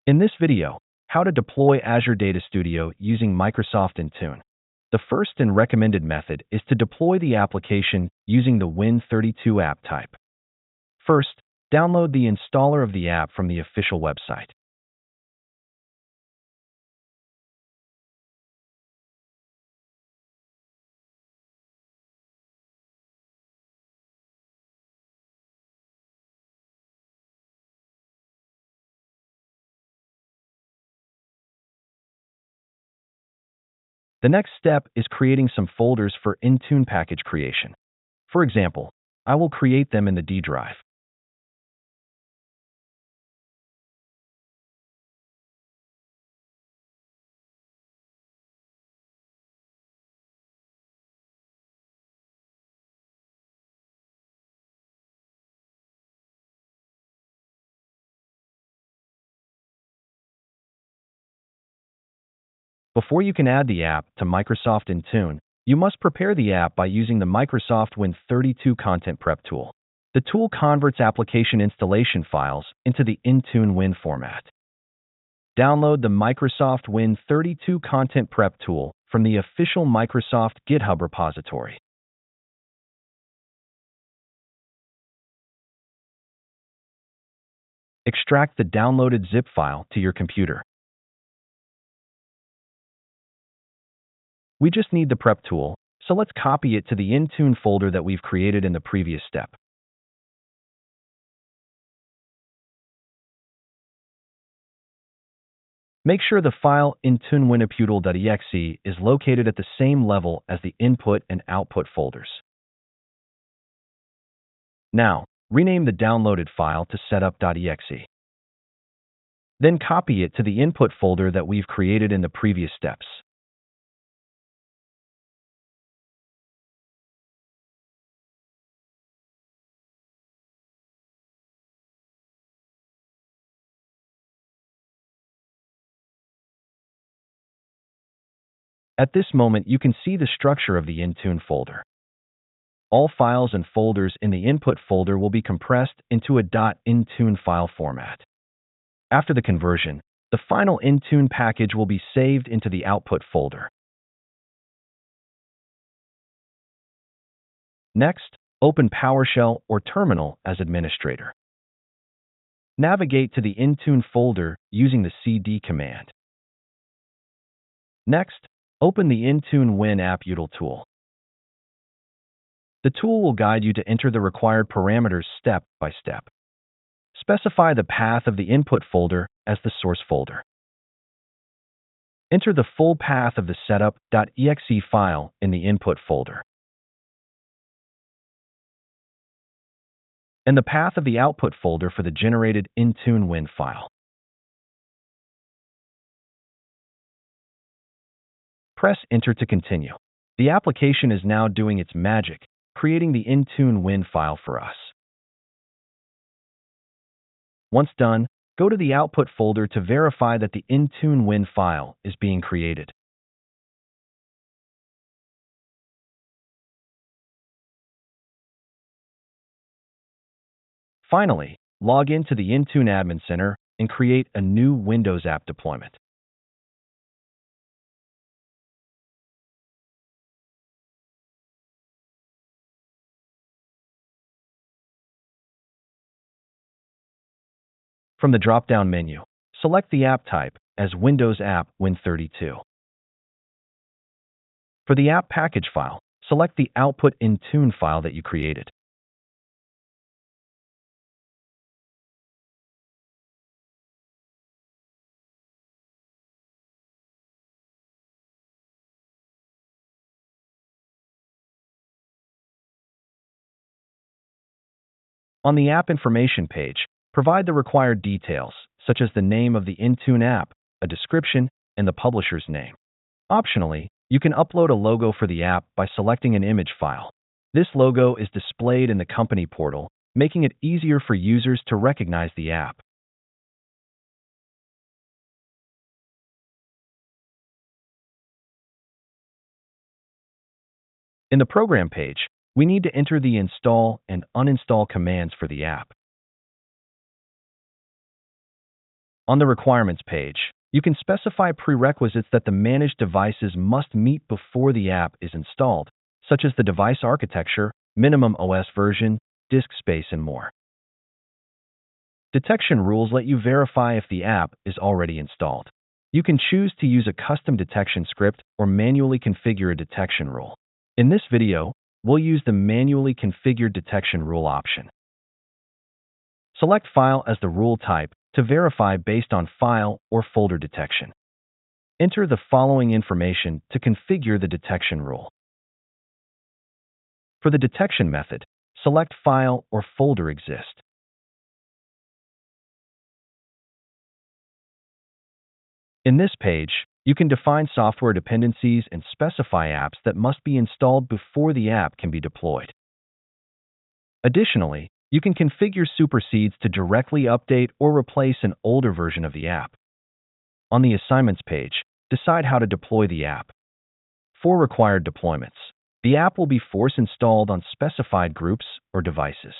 In this video, how to deploy Azure Data Studio using Microsoft Intune. The first and recommended method is to deploy the application using the Win32 app type. First, download the installer of the app from the official website. The next step is creating some folders for Intune package creation. For example, I will create them in the D drive. Before you can add the app to Microsoft Intune, you must prepare the app by using the Microsoft Win32 Content Prep tool. The tool converts application installation files into the Intune Win format. Download the Microsoft Win32 Content Prep tool from the official Microsoft GitHub repository. Extract the downloaded zip file to your computer. We just need the prep tool, so let's copy it to the Intune folder that we've created in the previous step. Make sure the file IntuneWinAputl.exe is located at the same level as the input and output folders. Now, rename the downloaded file to setup.exe. Then copy it to the input folder that we've created in the previous steps. At this moment, you can see the structure of the Intune folder. All files and folders in the input folder will be compressed into a .intune file format. After the conversion, the final Intune package will be saved into the output folder. Next, open PowerShell or Terminal as administrator. Navigate to the Intune folder using the cd command. Next, open the Intune Win App Util tool. The tool will guide you to enter the required parameters step by step. Specify the path of the input folder as the source folder. Enter the full path of the setup.exe file in the input folder, and the path of the output folder for the generated Intune Win file. Press Enter to continue. The application is now doing its magic, creating the Intune Win file for us. Once done, go to the output folder to verify that the Intune Win file is being created. Finally, log into the Intune Admin Center and create a new Windows app deployment. From the drop-down menu, select the app type as Windows App Win32. For the app package file, select the output Intune file that you created. On the app information page, provide the required details, such as the name of the Intune app, a description, and the publisher's name. Optionally, you can upload a logo for the app by selecting an image file. This logo is displayed in the company portal, making it easier for users to recognize the app. In the program page, we need to enter the install and uninstall commands for the app. On the requirements page, you can specify prerequisites that the managed devices must meet before the app is installed, such as the device architecture, minimum OS version, disk space, and more. Detection rules let you verify if the app is already installed. You can choose to use a custom detection script or manually configure a detection rule. In this video, we'll use the manually configured detection rule option. Select File as the rule type to verify based on file or folder detection. Enter the following information to configure the detection rule. For the detection method, select File or Folder Exist. In this page, you can define software dependencies and specify apps that must be installed before the app can be deployed. Additionally, you can configure supersedes to directly update or replace an older version of the app. On the Assignments page, decide how to deploy the app. For required deployments, the app will be force-installed on specified groups or devices.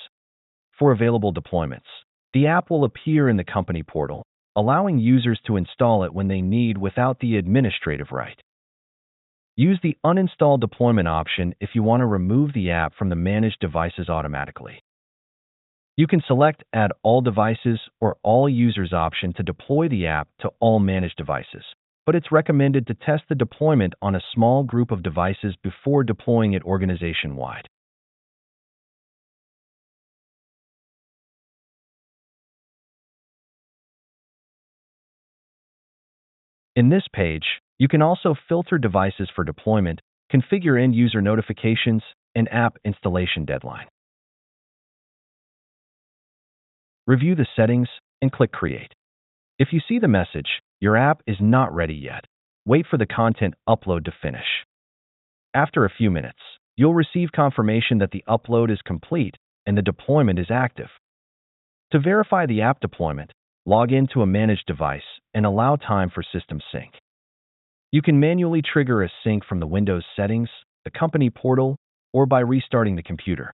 For available deployments, the app will appear in the company portal, allowing users to install it when they need without the administrative right. Use the Uninstall Deployment option if you want to remove the app from the managed devices automatically. You can select Add All Devices or All Users option to deploy the app to all managed devices, but it's recommended to test the deployment on a small group of devices before deploying it organization-wide. In this page, you can also filter devices for deployment, configure end-user notifications, and app installation deadline. Review the settings and click Create. If you see the message, your app is not ready yet, wait for the content upload to finish. After a few minutes, you'll receive confirmation that the upload is complete and the deployment is active. To verify the app deployment, log into a managed device and allow time for system sync. You can manually trigger a sync from the Windows settings, the company portal, or by restarting the computer.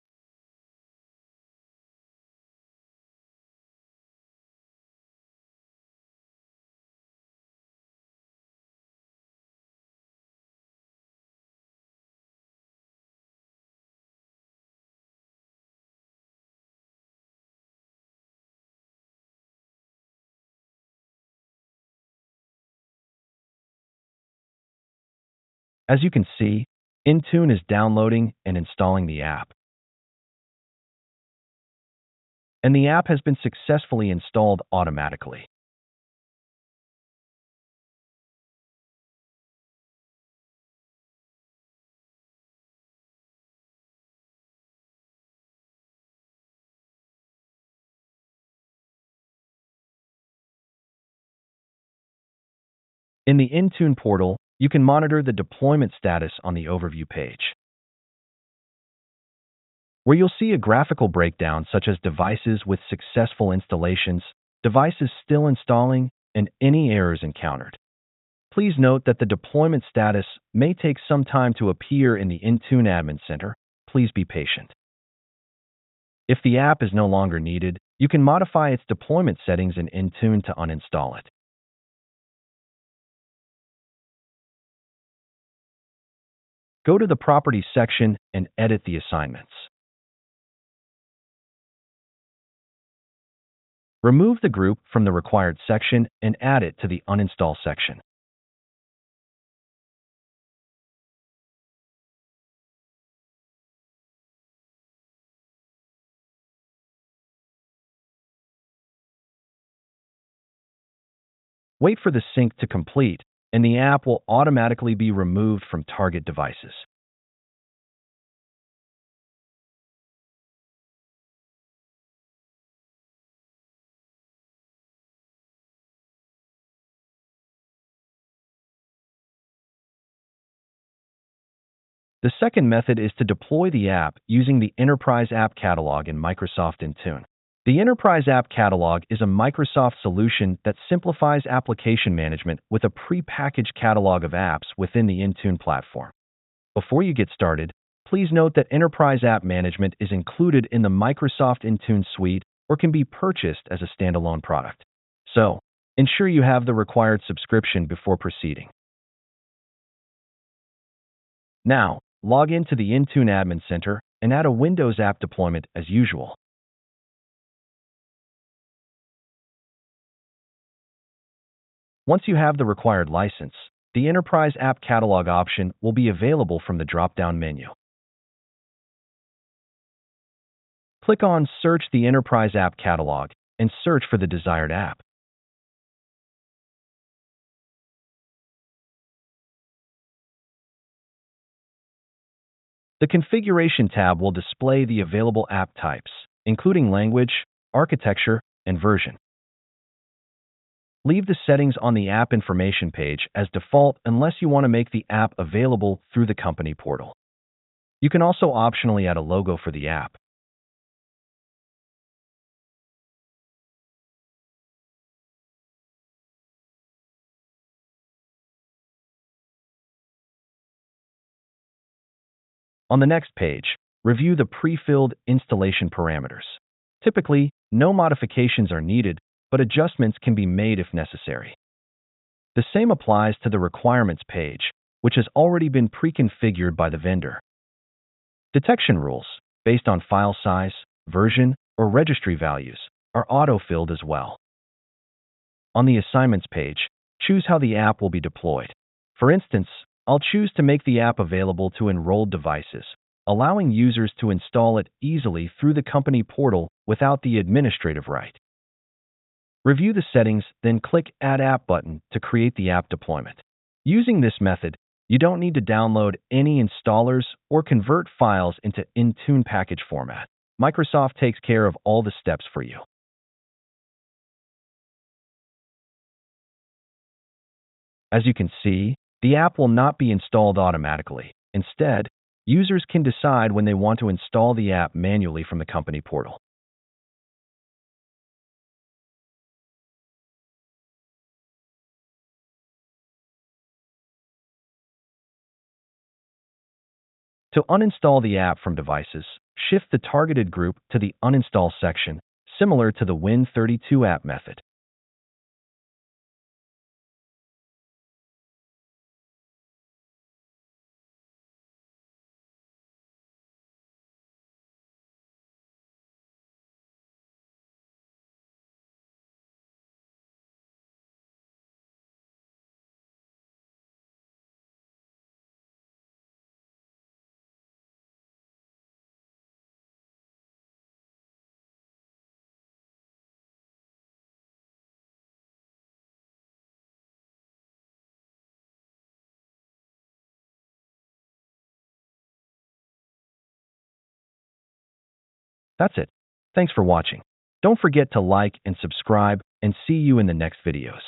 As you can see, Intune is downloading and installing the app. And the app has been successfully installed automatically. In the Intune portal, you can monitor the deployment status on the Overview page, where you'll see a graphical breakdown such as devices with successful installations, devices still installing, and any errors encountered. Please note that the deployment status may take some time to appear in the Intune Admin Center. Please be patient. If the app is no longer needed, you can modify its deployment settings in Intune to uninstall it. Go to the Properties section and edit the assignments. Remove the group from the Required section and add it to the Uninstall section. Wait for the sync to complete, and the app will automatically be removed from target devices. The second method is to deploy the app using the Enterprise App Catalog in Microsoft Intune. The Enterprise App Catalog is a Microsoft solution that simplifies application management with a pre-packaged catalog of apps within the Intune platform. Before you get started, please note that Enterprise App Management is included in the Microsoft Intune suite or can be purchased as a standalone product. So, Ensure you have the required subscription before proceeding. Now, log into the Intune Admin Center and add a Windows app deployment as usual. Once you have the required license, the Enterprise App Catalog option will be available from the drop-down menu. Click on Search the Enterprise App Catalog and search for the desired app. The Configuration tab will display the available app types, including language, architecture, and version. Leave the settings on the app information page as default unless you want to make the app available through the company portal. You can also optionally add a logo for the app. On the next page, review the pre-filled installation parameters. Typically, no modifications are needed, but adjustments can be made if necessary. The same applies to the requirements page, which has already been pre-configured by the vendor. Detection rules, based on file size, version, or registry values, are auto-filled as well. On the assignments page, choose how the app will be deployed. For instance, I'll choose to make the app available to enrolled devices, allowing users to install it easily through the company portal without the administrative right. Review the settings, then click Add App button to create the app deployment. Using this method, you don't need to download any installers or convert files into Intune package format. Microsoft takes care of all the steps for you. As you can see, the app will not be installed automatically. Instead, users can decide when they want to install the app manually from the company portal. To uninstall the app from devices, shift the targeted group to the Uninstall section, similar to the Win32 app method. That's it. Thanks for watching. Don't forget to like and subscribe, and see you in the next videos.